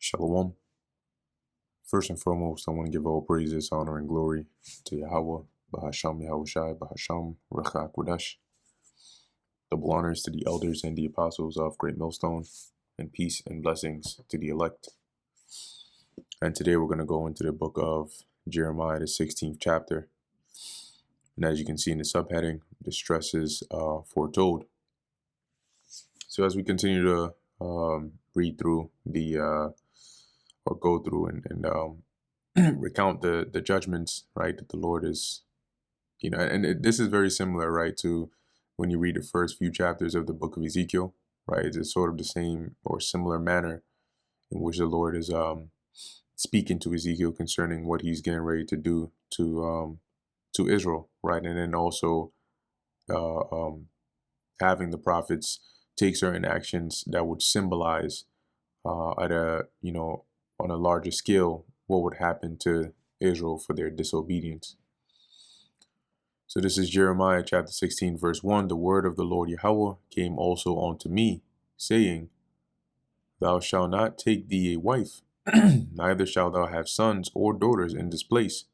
Shalom. First and foremost, I want to give all praises, honor, and glory to Yahweh, Bahasham Yahushai, Bahasham Rachak Wadash. Double honors to the elders and the apostles of Great Millstone, and peace and blessings to the elect. And today we're going to go into the book of Jeremiah, the 16th chapter. And as you can see in the subheading, distress is foretold. So as we continue to read through or go through and recount the judgments, right, that the Lord is, this is very similar, right, to when you read the first few chapters of the book of Ezekiel, right? It's sort of the same or similar manner in which the Lord is speaking to Ezekiel concerning what he's getting ready to do to Israel, right? And then also having the prophets take certain actions that would symbolize at a, on a larger scale, what would happen to Israel for their disobedience. So this is Jeremiah chapter 16, verse 1. The word of the Lord Yahweh came also unto me, saying, Thou shalt not take thee a wife, neither shalt thou have sons or daughters in this place.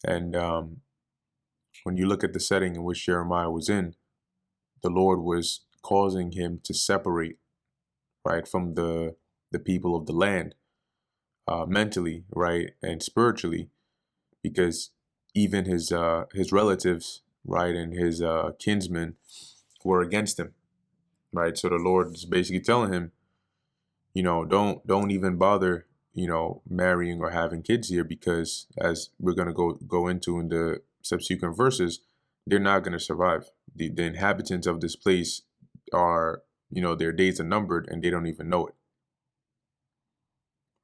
And when you look at the setting in which Jeremiah was in, the Lord was causing him to separate, right, from the people of the land, mentally, right, and spiritually, because even his relatives, right, and his kinsmen were against him, right. So the Lord is basically telling him, don't even bother, marrying or having kids here, because as we're going to go into in the subsequent verses, they're not going to survive. The inhabitants of this place are, their days are numbered and they don't even know it.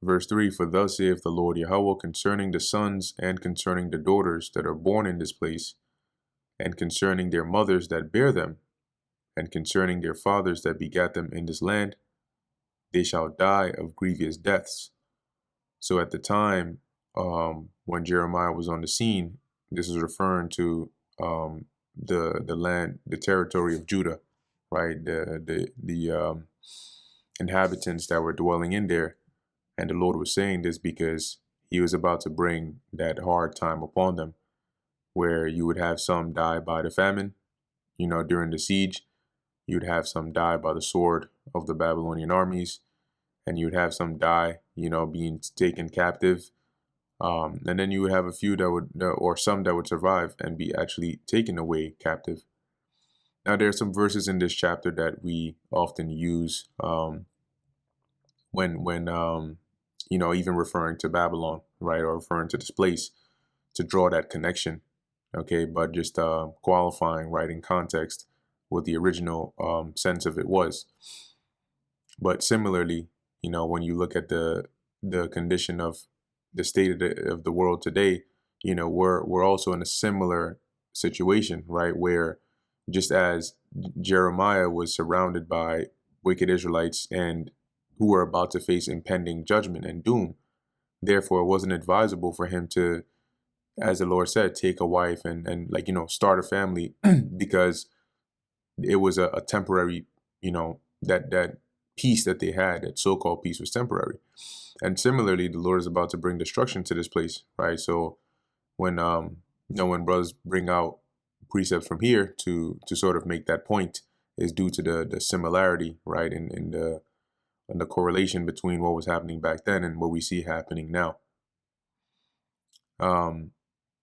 Verse 3, For thus saith the Lord Yahweh concerning the sons and concerning the daughters that are born in this place, and concerning their mothers that bear them, and concerning their fathers that begat them in this land, they shall die of grievous deaths. So at the time when Jeremiah was on the scene, this is referring to the land, the territory of Judah, right? The inhabitants that were dwelling in there. And the Lord was saying this because he was about to bring that hard time upon them, where you would have some die by the famine, during the siege. You'd have some die by the sword of the Babylonian armies, and you'd have some die, being taken captive. And then you would have a few that would, or some that would survive and be actually taken away captive. Now, there are some verses in this chapter that we often use when even referring to Babylon, right, or referring to this place, to draw that connection, okay, but just qualifying, right, in context what the original sense of it was. But similarly, when you look at the condition of the state of the world today, we're also in a similar situation, right, where just as Jeremiah was surrounded by wicked Israelites and who were about to face impending judgment and doom, therefore it wasn't advisable for him to, as the Lord said, take a wife and start a family because it was a temporary, that peace that they had, that so-called peace, was temporary. And similarly, the Lord is about to bring destruction to this place, right? So when when brothers bring out precepts from here to sort of make that point, is due to the similarity, right, in the correlation between what was happening back then and what we see happening now.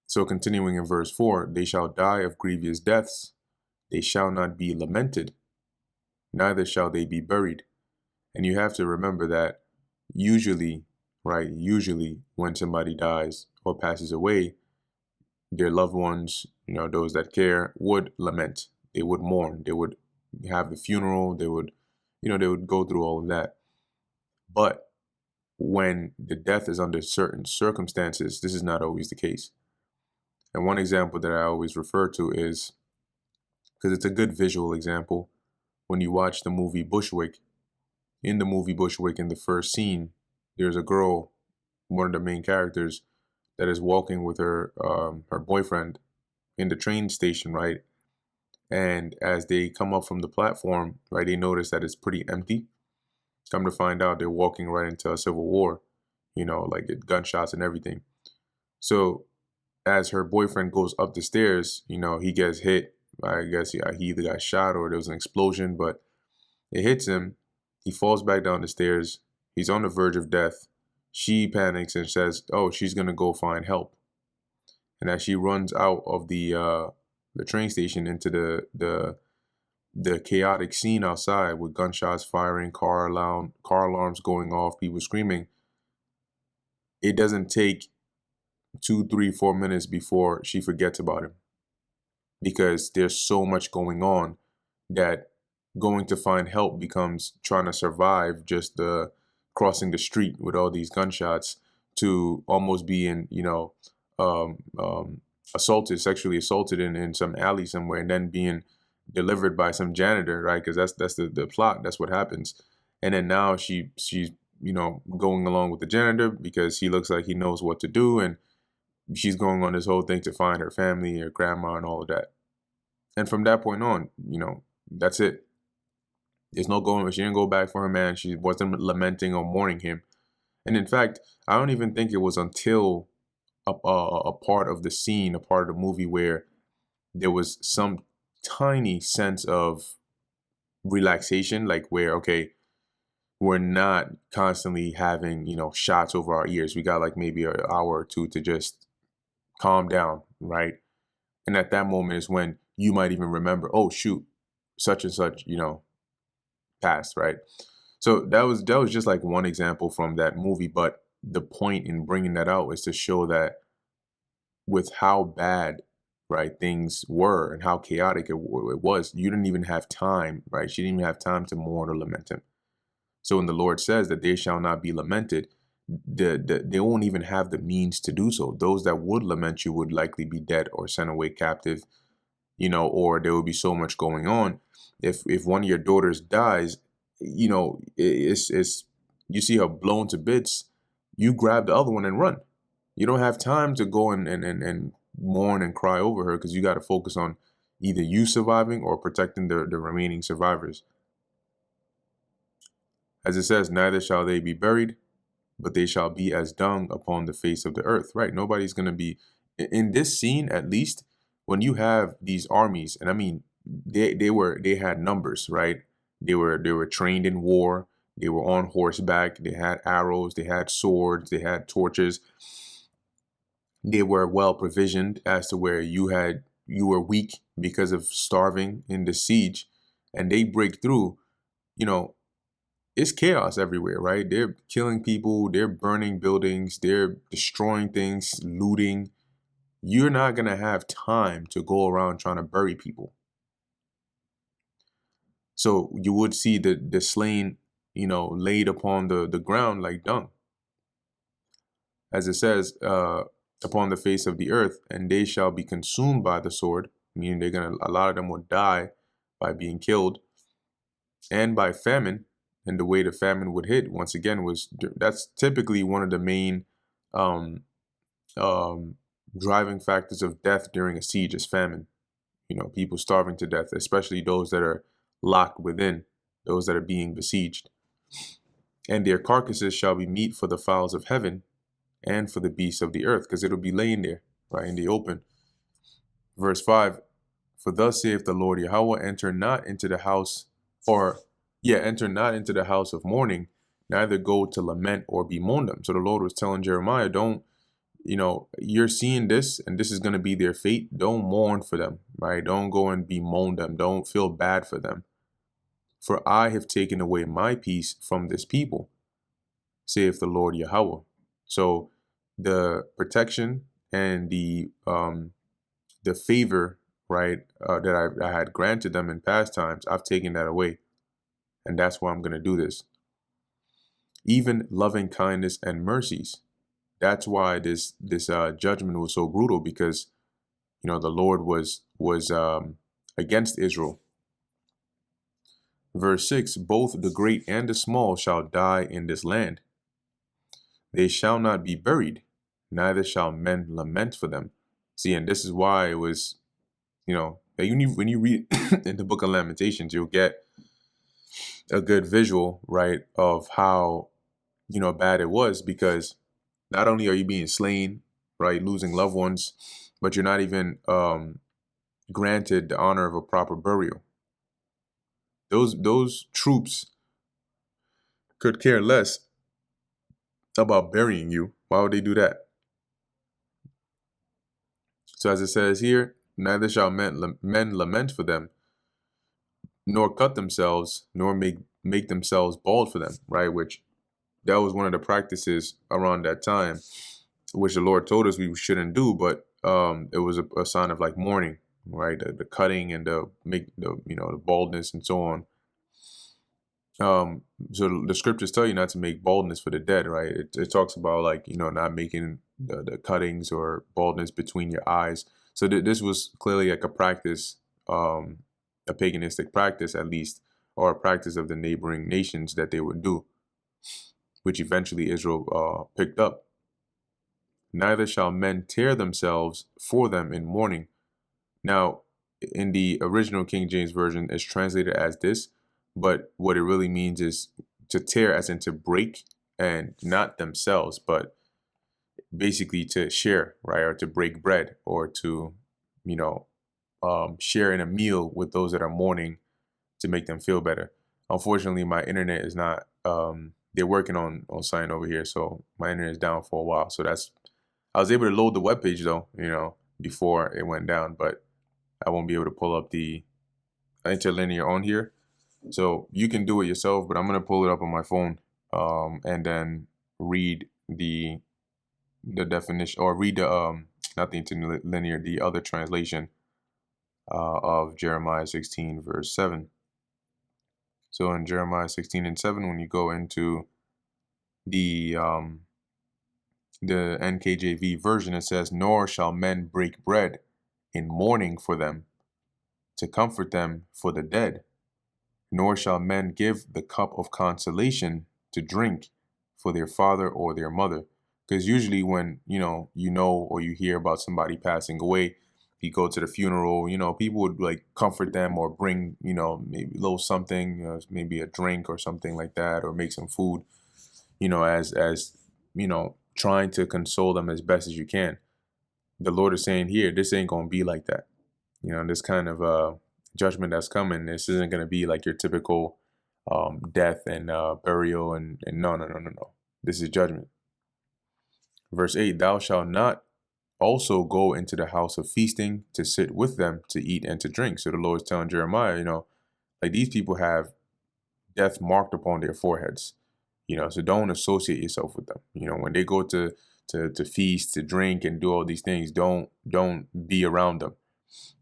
So continuing in verse 4, they shall die of grievous deaths, they shall not be lamented, neither shall they be buried. And you have to remember that usually when somebody dies or passes away, their loved ones, those that care, would lament. They would mourn. They would have the funeral. They would, they would go through all of that. But when the death is under certain circumstances, this is not always the case. And one example that I always refer to is, because it's a good visual example, when you watch the movie Bushwick. In the movie Bushwick, in the first scene, there's a girl, one of the main characters, that is walking with her boyfriend in the train station, right? And as they come up from the platform, right, they notice that it's pretty empty. Come to find out, they're walking right into a civil war, like gunshots and everything. So as her boyfriend goes up the stairs, he gets hit. I guess he either got shot or there was an explosion, but it hits him. He falls back down the stairs. He's on the verge of death. She panics and says, "Oh, she's gonna go find help." And as she runs out of the train station into the chaotic scene outside with gunshots firing, car alarms going off, people screaming, it doesn't take 2, 3, 4 minutes before she forgets about him, because there's so much going on that going to find help becomes trying to survive just crossing the street with all these gunshots, to almost being, um, um, sexually assaulted in some alley somewhere, and then being delivered by some janitor, right? Because that's the plot. That's what happens. And then now she's going along with the janitor because he looks like he knows what to do, and she's going on this whole thing to find her family, her grandma, and all of that. And from that point on, that's it. There's no going. She didn't go back for her man. She wasn't lamenting or mourning him. And in fact, I don't even think it was until a part of the scene, a part of the movie, where there was some tiny sense of relaxation, like where, okay, we're not constantly having, shots over our ears. We got like maybe an hour or two to just calm down, right? And at that moment is when you might even remember, oh shoot, such and such, passed, right? So that was just like one example from that movie, but the point in bringing that out is to show that with how bad, right, things were and how chaotic it was, you didn't even have time, right? She didn't even have time to mourn or lament him. So when the Lord says that they shall not be lamented, they won't even have the means to do so. Those that would lament you would likely be dead or sent away captive, or there would be so much going on. If one of your daughters dies, it's you see her blown to bits, you grab the other one and run. You don't have time to go and mourn and cry over her, because you got to focus on either you surviving or protecting the remaining survivors. As it says, neither shall they be buried, but they shall be as dung upon the face of the earth. Right? Nobody's going to be in this scene, at least. When you have these armies, and I mean, they had numbers, right? They were trained in war. They were on horseback. They had arrows. They had swords. They had torches. They were well provisioned, as to where you were weak because of starving in the siege, and they break through. It's chaos everywhere, right? They're killing people. They're burning buildings. They're destroying things, looting. You're not going to have time to go around trying to bury people. So you would see the slain, laid upon the ground like dung. As it says, upon the face of the earth, and they shall be consumed by the sword, meaning a lot of them will die by being killed, and by famine. And the way the famine would hit, once again, that's typically one of the main um, driving factors of death during a siege is famine. People starving to death, especially those that are locked within, those that are being besieged. And their carcasses shall be meat for the fowls of heaven and for the beasts of the earth, because it'll be laying there, right, in the open. Verse 5, for thus saith the Lord Yahweh, enter not into the house of mourning, neither go to lament or bemoan them. So the Lord was telling Jeremiah, don't, you're seeing this, and this is going to be their fate. Don't mourn for them, right? Don't go and bemoan them. Don't feel bad for them. For I have taken away my peace from this people, saith the Lord Yahweh. So the protection and the favor, right, that I had granted them in past times, I've taken that away. And that's why I'm going to do this. Even loving kindness and mercies. That's why this judgment was so brutal, because, the Lord was against Israel. Verse 6, both the great and the small shall die in this land. They shall not be buried, neither shall men lament for them. See, and this is why it was, when you read in the book of Lamentations, you'll get a good visual, right, of how, bad it was, because not only are you being slain, right, losing loved ones, but you're not even granted the honor of a proper burial. Those troops could care less about burying you. Why would they do that? So as it says here, neither shall men lament for them, nor cut themselves, nor make themselves bald for them, right? Which that was one of the practices around that time, which the Lord told us we shouldn't do, but it was a sign of like mourning, right? The cutting and the baldness and so on. So the scriptures tell you not to make baldness for the dead, right? It talks about like, not making the cuttings or baldness between your eyes. So this was clearly like a practice, a paganistic practice at least, or a practice of the neighboring nations that they would do, which eventually Israel picked up. Neither shall men tear themselves for them in mourning. Now, in the original King James Version, it's translated as this, but what it really means is to tear, as in to break, and not themselves, but basically to share, right, or to break bread, or to, share in a meal with those that are mourning to make them feel better. Unfortunately, my internet is not. They're working on something over here, so my internet is down for a while. So I was able to load the webpage though, before it went down, but I won't be able to pull up the interlinear on here. So you can do it yourself, but I'm going to pull it up on my phone and then read the definition, or read the not the interlinear, the other translation of Jeremiah 16 verse 7. So in Jeremiah 16:7, when you go into the NKJV version, it says, "Nor shall men break bread in mourning for them, to comfort them for the dead. Nor shall men give the cup of consolation to drink for their father or their mother." Because usually when, or you hear about somebody passing away, you go to the funeral, people would like comfort them or bring, maybe a little something, maybe a drink or something like that, or make some food, as trying to console them as best as you can. The Lord is saying here, this ain't going to be like that. This kind of judgment that's coming, this isn't going to be like your typical death and burial and no. This is judgment. Verse 8, "Thou shalt not also go into the house of feasting to sit with them to eat and to drink." So the Lord is telling Jeremiah, like these people have death marked upon their foreheads, so don't associate yourself with them. When they go to feast, to drink and do all these things, don't be around them.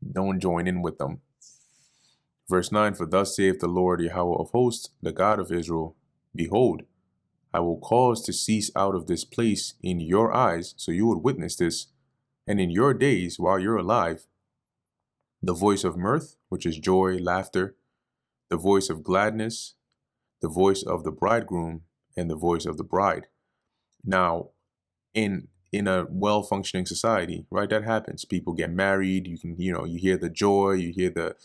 Don't join in with them. Verse 9, "For thus saith the Lord Yahweh of hosts, the God of Israel, Behold, I will cause to cease out of this place in your eyes," so you would witness this, "and in your days while you're alive, the voice of mirth," which is joy, laughter, "the voice of gladness, the voice of the bridegroom, and the voice of the bride." Now, in a well-functioning society, right, that happens. People get married. You can, you hear the joy, you hear the,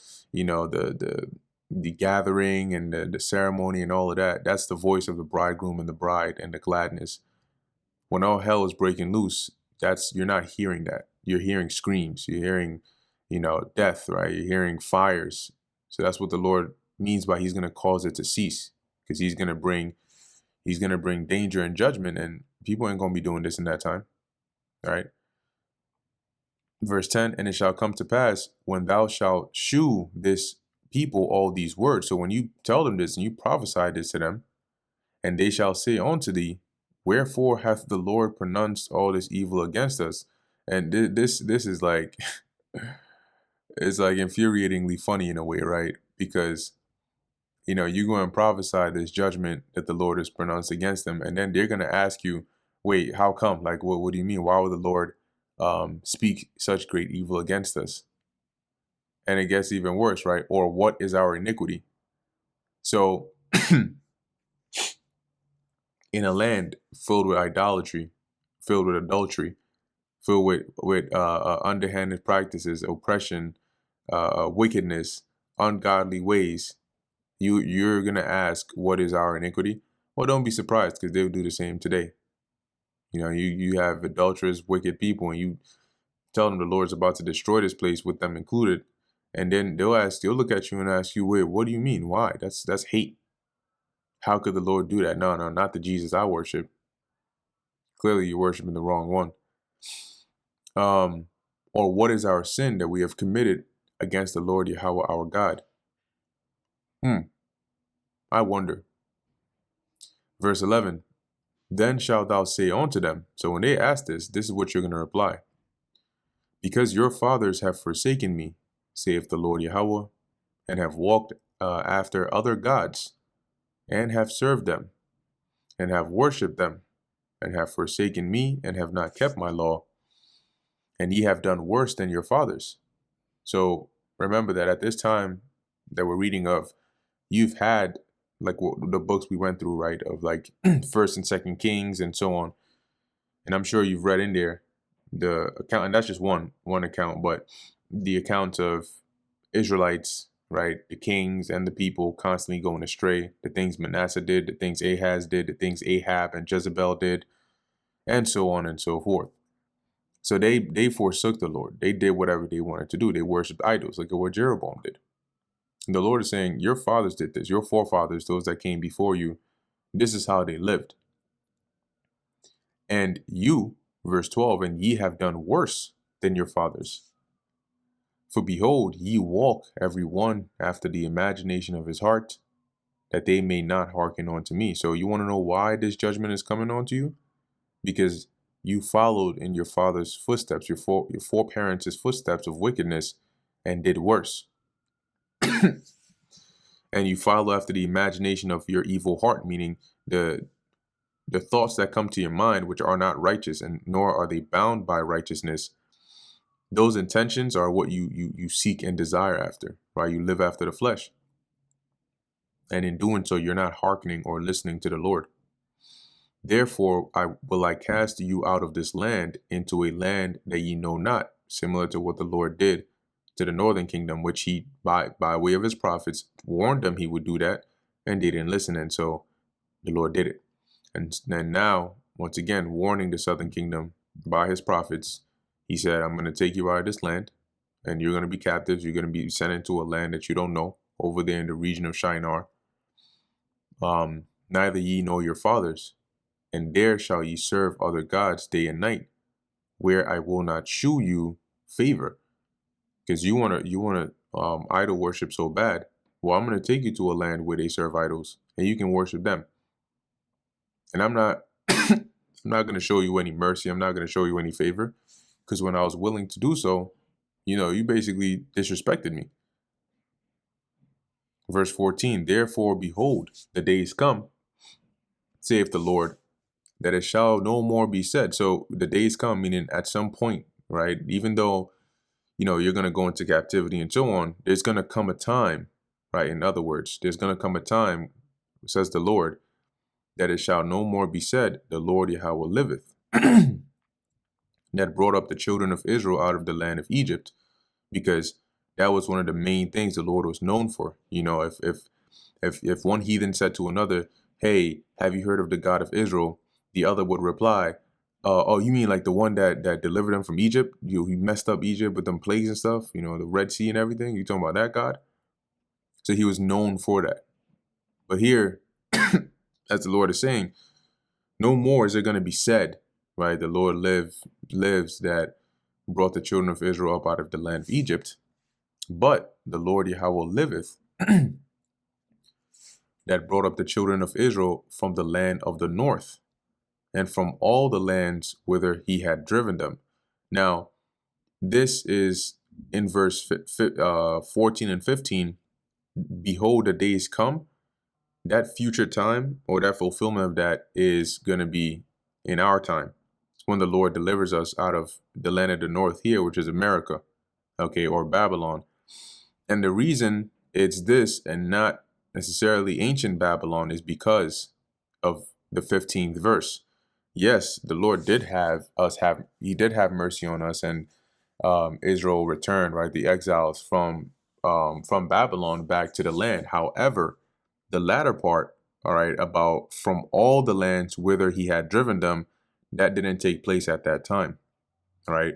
the gathering and the ceremony and all of that. That's the voice of the bridegroom and the bride and the gladness. When all hell is breaking loose, you're not hearing that. You're hearing screams. You're hearing, death, right? You're hearing fires. So that's what the Lord means by He's going to cause it to cease, because He's going to bring danger and judgment, and people ain't going to be doing this in that time. All right. Verse 10, "And it shall come to pass when thou shalt shew this people all these words." So when you tell them this and you prophesy this to them, "and they shall say unto thee, Wherefore hath the Lord pronounced all this evil against us?" And this is like, it's like infuriatingly funny in a way, right? Because, you go and prophesy this judgment that the Lord has pronounced against them, and then they're going to ask you, wait, how come? Like, what do you mean? Why would the Lord speak such great evil against us? And it gets even worse, right? Or what is our iniquity? So in a land filled with idolatry, filled with adultery, filled with underhanded practices, oppression, wickedness, ungodly ways, You're gonna ask, what is our iniquity? Well, don't be surprised, because they'll do the same today. You have adulterous, wicked people, and you tell them the Lord's about to destroy this place with them included, and then they'll look at you and ask you, wait, what do you mean? Why? That's hate. How could the Lord do that? No, no, not the Jesus I worship. Clearly, you're worshiping the wrong one. Or what is our sin that we have committed against the Lord Yahweh our God? I wonder. Verse 11, then shalt thou say unto them. So when they ask this is what you're going to reply. Because your fathers have forsaken me, saith the Lord Yahweh, and have walked after other gods, and have served them, and have worshipped them, and have forsaken me, and have not kept my law, and ye have done worse than your fathers. So remember that at this time that we're reading of, you've had like the books we went through, right, of like First and Second Kings and so on, and I'm sure you've read in there the account, and that's just one account, but the account of Israelites, right, the kings and the people constantly going astray, the things Manasseh did, the things Ahaz did, the things Ahab and Jezebel did, and so on and so forth. So they forsook the Lord. They did whatever they wanted to do. They worshipped idols, like what Jeroboam did. And the Lord is saying, your fathers did this. Your forefathers, those that came before you, this is how they lived. And you, verse 12, and ye have done worse than your fathers. For behold, ye walk every one after the imagination of his heart, that they may not hearken unto me. So you want to know why this judgment is coming onto you? Because you followed in your father's footsteps, your foreparents' footsteps of wickedness, and did worse. And you follow after the imagination of your evil heart, meaning the thoughts that come to your mind, which are not righteous, and nor are they bound by righteousness. Those intentions are what you seek and desire after, right? You live after the flesh. And in doing so, you're not hearkening or listening to the Lord. Therefore, I cast you out of this land into a land that ye know not, similar to what the Lord did to the northern kingdom, which he, by way of his prophets, warned them he would do that, and they didn't listen. And so the Lord did it. And then now, once again, warning the southern kingdom by his prophets, he said, I'm going to take you out of this land, and you're going to be captives. You're going to be sent into a land that you don't know, over there in the region of Shinar. Neither ye nor your fathers, and there shall ye serve other gods day and night, where I will not shew you favor. Because you wanna idol worship so bad. Well, I'm gonna take you to a land where they serve idols, and you can worship them. And I'm not I'm not gonna show you any mercy. I'm not gonna show you any favor, because when I was willing to do so, you basically disrespected me. Verse 14, therefore, behold, the days come, saith the Lord, that it shall no more be said. So the days come, meaning at some point, right? Even though, you're going to go into captivity and so on, there's going to come a time, right? In other words, there's going to come a time, says the Lord, that it shall no more be said, the Lord Yahweh liveth, that brought up the children of Israel out of the land of Egypt, because that was one of the main things the Lord was known for. If one heathen said to another, hey, have you heard of the God of Israel? The other would reply, oh, you mean like the one that delivered them from Egypt? He messed up Egypt with them plagues and stuff, the Red Sea and everything. You talking about that God? So he was known for that. But here, as the Lord is saying, no more is it going to be said, right? The Lord lives that brought the children of Israel up out of the land of Egypt. But the Lord Yahweh liveth, that brought up the children of Israel from the land of the north, and from all the lands whither he had driven them. Now, this is in verse 14 and 15. Behold, the days come. That future time, or that fulfillment of that, is going to be in our time. It's when the Lord delivers us out of the land of the north here, which is America, okay, or Babylon. And the reason it's this and not necessarily ancient Babylon is because of the 15th verse. Yes, the Lord did have mercy on us, and Israel returned, right, the exiles from Babylon back to the land. However, The latter part, all right, about from all the lands whither he had driven them, that didn't take place at that time, all right?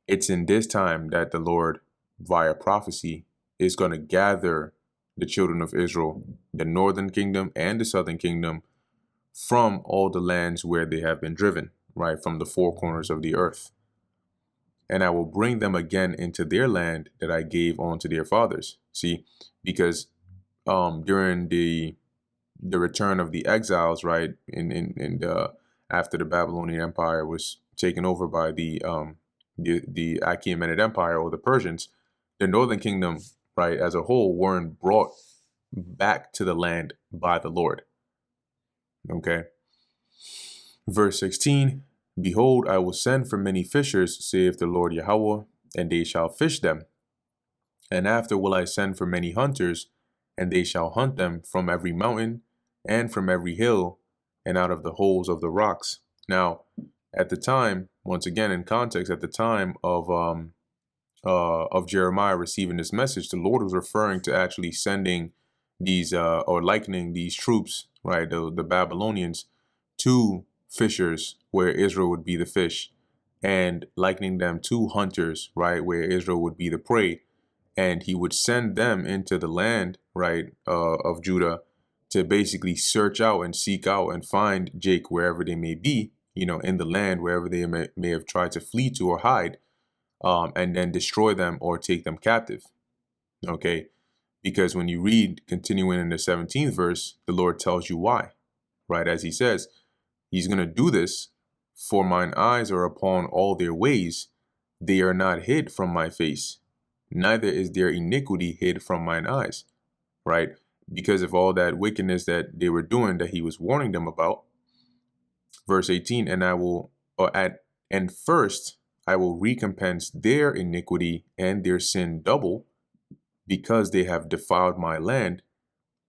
It's in this time that the Lord, via prophecy, is going to gather the children of Israel, the northern kingdom and the southern kingdom, from all the lands where they have been driven, right, from the four corners of the earth. And I will bring them again into their land that I gave unto their fathers. See, because during the return of the exiles, right, in after the Babylonian Empire was taken over by the Achaemenid Empire, or the Persians, the northern kingdom, right, as a whole, weren't brought back to the land by the Lord. Okay. Verse 16, behold, I will send for many fishers, saith the Lord Yahweh, and they shall fish them. And after will I send for many hunters, and they shall hunt them from every mountain and from every hill and out of the holes of the rocks. Now, at the time, once again in context, at the time of Jeremiah receiving this message, the Lord was referring to actually sending these or likening these troops, right, the Babylonians, to fishers where Israel would be the fish, and likening them to hunters, right, where Israel would be the prey. And he would send them into the land, right, of Judah, to basically search out and seek out and find Jake wherever they may be, in the land, wherever they may have tried to flee to or hide, and then destroy them or take them captive. Okay, because when you read, continuing in the 17th verse, the Lord tells you why, right? As he says, he's going to do this, for mine eyes are upon all their ways. They are not hid from my face, neither is their iniquity hid from mine eyes, right? Because of all that wickedness that they were doing, that he was warning them about. Verse 18, and first I will recompense their iniquity and their sin double, because they have defiled my land.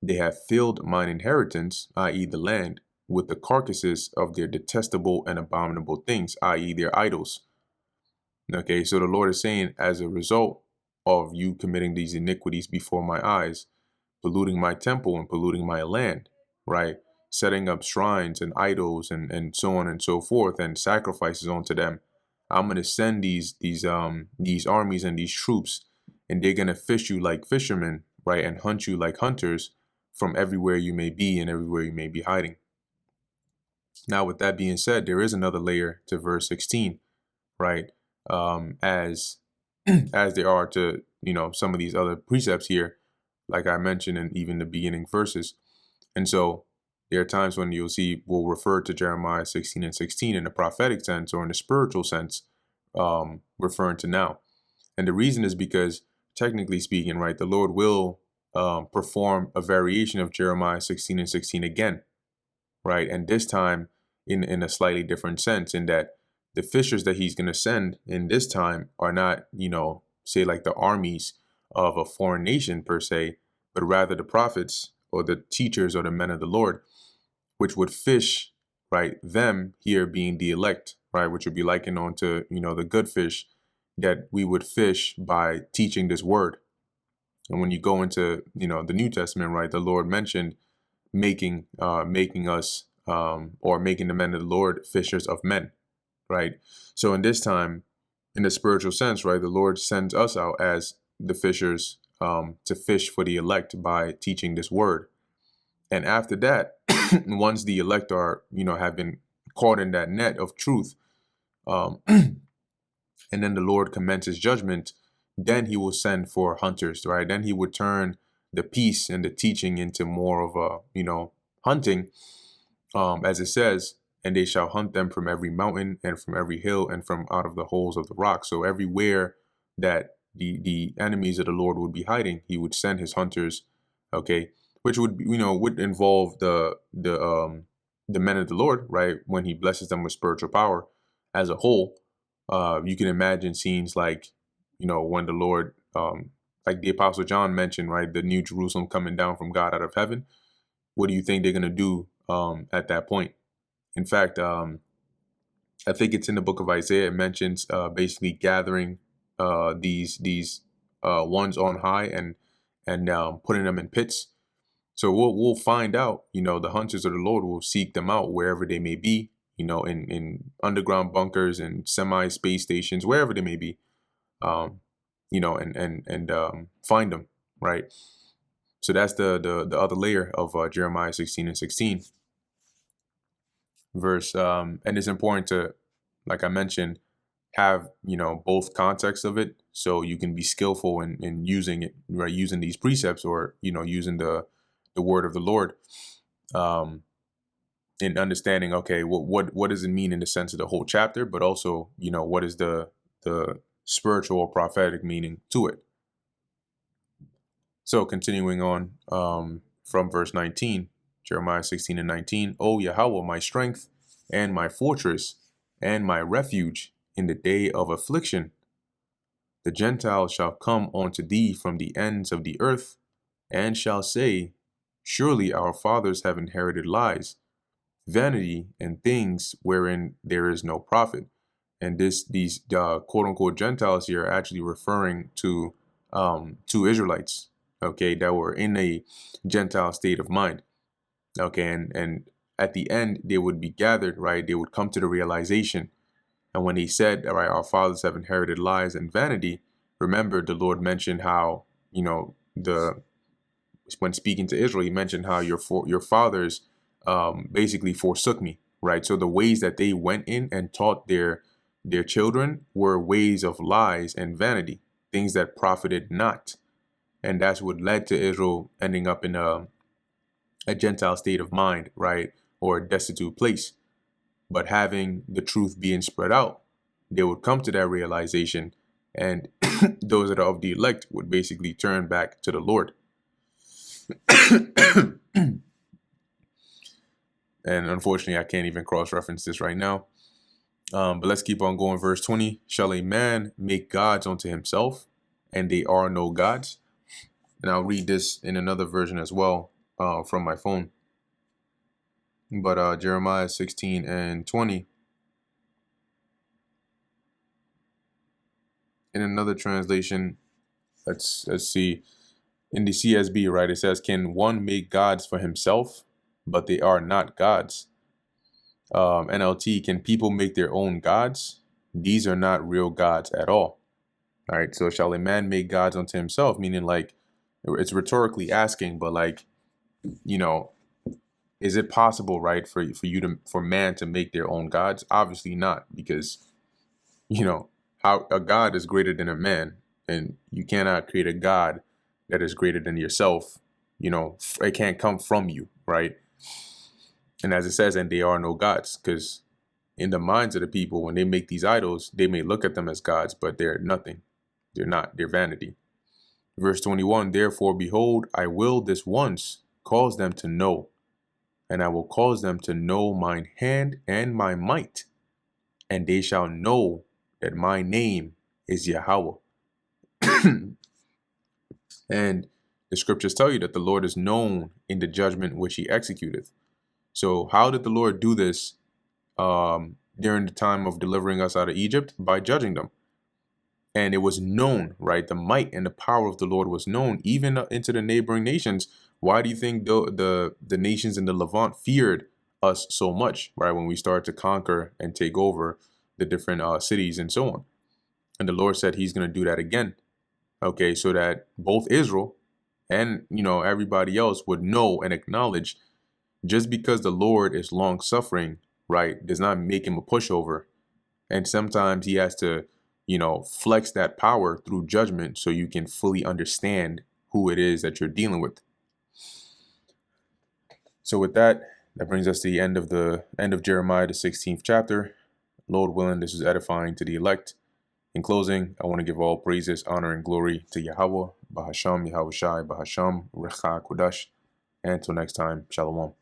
They have filled mine inheritance, i.e. the land, with the carcasses of their detestable and abominable things, i.e. their idols. Okay, so the Lord is saying, as a result of you committing these iniquities before my eyes, polluting my temple and polluting my land, right? Setting up shrines and idols and so on and so forth, and sacrifices onto them. I'm going to send these armies and these troops, and they're going to fish you like fishermen, right? And hunt you like hunters from everywhere you may be and everywhere you may be hiding. Now, with that being said, there is another layer to verse 16, right? As there are to, some of these other precepts here, like I mentioned in even the beginning verses. And so there are times when you'll see we'll refer to Jeremiah 16 and 16 in the prophetic sense or in the spiritual sense, referring to now. And the reason is because, technically speaking, right, the Lord will perform a variation of Jeremiah 16 and 16 again, right? And this time in a slightly different sense, in that the fishers that he's going to send in this time are not, say like the armies of a foreign nation per se, but rather the prophets or the teachers or the men of the Lord, which would fish, right? Them here being the elect, right? Which would be likened on to, the good fish that we would fish by teaching this word. And when you go into, the New Testament, right, the Lord mentioned making us or making the men of the Lord fishers of men, right? So in this time, in the spiritual sense, right, the Lord sends us out as the fishers to fish for the elect by teaching this word. And after that, once the elect are, have been caught in that net of truth, and then the Lord commences judgment, then he will send for hunters, right? Then he would turn the peace and the teaching into more of a, hunting, as it says, and they shall hunt them from every mountain and from every hill and from out of the holes of the rock. So everywhere that the enemies of the Lord would be hiding, he would send his hunters, okay, which would, would involve the men of the Lord, right? When he blesses them with spiritual power as a whole. You can imagine scenes like, when the Lord, like the Apostle John mentioned, right, the New Jerusalem coming down from God out of heaven. What do you think they're going to do at that point? In fact, I think it's in the book of Isaiah. It mentions basically gathering these ones on high and putting them in pits. So we'll find out, the hunters of the Lord will seek them out wherever they may be, in underground bunkers and semi-space stations, wherever they may be, um, and find them, right? So that's the other layer of Jeremiah 16:16 verse. And it's important to, like I mentioned, have both contexts of it, so you can be skillful in using it, right? Using these precepts, or using the word of the Lord, in understanding, okay, what does it mean in the sense of the whole chapter, but also what is the spiritual or prophetic meaning to it. So continuing on, from verse 19, Jeremiah 16:19, O Yahweh, my strength and my fortress and my refuge in the day of affliction, the Gentiles shall come unto thee from the ends of the earth, and shall say, surely our fathers have inherited lies, vanity, and things wherein there is no profit. And these quote unquote Gentiles here are actually referring to Israelites, okay, that were in a Gentile state of mind, okay, and at the end they would be gathered, right? They would come to the realization, and when he said, all right, our fathers have inherited lies and vanity, remember the Lord mentioned how the when speaking to Israel, he mentioned how your fathers basically forsook me, right? So the ways that they went in and taught their children were ways of lies and vanity, things that profited not. And that's what led to Israel ending up in a Gentile state of mind, right? Or a destitute place. But having the truth being spread out, they would come to that realization, and those that are of the elect would basically turn back to the Lord. And unfortunately, I can't even cross-reference this right now. But let's keep on going. Verse 20, shall a man make gods unto himself, and they are no gods? And I'll read this in another version as well, from my phone. But Jeremiah 16:20. In another translation, let's see. In the CSB, right, it says, can one make gods for himself, but they are not gods? NLT, can people make their own gods? These are not real gods at all. All right, so shall a man make gods unto himself? Meaning, like, it's rhetorically asking, but like, is it possible, right, for man to make their own gods? Obviously not, because how a god is greater than a man, and you cannot create a god that is greater than yourself. It can't come from you, right? And as it says, and they are no gods, because in the minds of the people, when they make these idols, they may look at them as gods, but they're nothing. They're not. They're vanity. Verse 21, therefore, behold, I will this once cause them to know, and I will cause them to know mine hand and my might, and they shall know that my name is Yahweh. And the scriptures tell you that the Lord is known in the judgment which he executeth. So how did the Lord do this during the time of delivering us out of Egypt? By judging them. And it was known, right? The might and the power of the Lord was known even into the neighboring nations. Why do you think the nations in the Levant feared us so much, right? When we started to conquer and take over the different cities and so on. And the Lord said he's going to do that again. Okay, so that both Israel and, everybody else would know and acknowledge, just because the Lord is long suffering, right, does not make him a pushover. And sometimes he has to, flex that power through judgment so you can fully understand who it is that you're dealing with. So with that brings us to the end of Jeremiah, the 16th chapter. Lord willing, this is edifying to the elect. In closing, I want to give all praises, honor, and glory to Yahweh, Bahasham, Yahushai, Bahasham, Recha, Kodash. And until next time, Shalom.